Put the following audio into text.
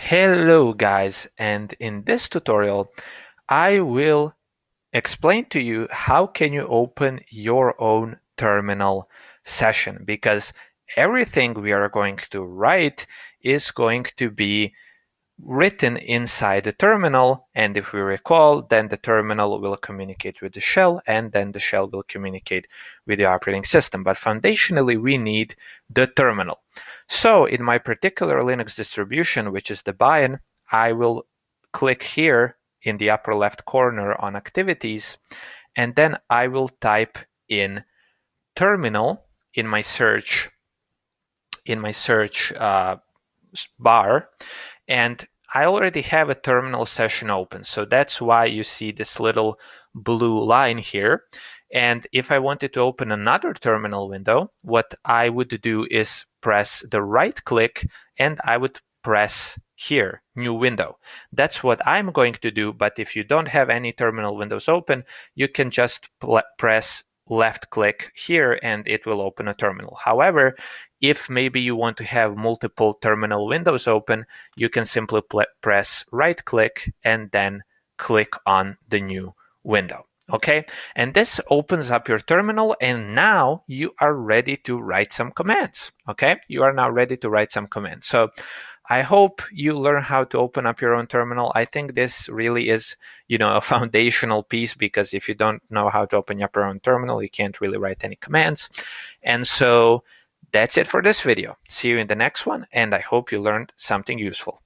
Hello guys, and in this tutorial I will explain to you how can you open your own terminal session, because everything we are going to write is going to be written inside the terminal, and if we recall, then the terminal will communicate with the shell, and then the shell will communicate with the operating system. But foundationally, we need the terminal. So in my particular Linux distribution, which is Debian, I will click here in the upper left corner on activities, and then I will type in terminal in my search bar, and I already have a terminal session open. So that's why you see this little blue line here. And if I wanted to open another terminal window, what I would do is press the right click and I would press here, new window. That's what I'm going to do. But if you don't have any terminal windows open, you can just press left click here and it will open a terminal. However, if maybe you want to have multiple terminal windows open, you can simply press right click and then click on the new window. Okay, and this opens up your terminal, and now you are ready to write some commands. Okay, you are now ready to write some commands. So I hope you learn how to open up your own terminal. I think this really is, a foundational piece, because if you don't know how to open up your own terminal, you can't really write any commands. And so that's it for this video. See you in the next one, and I hope you learned something useful.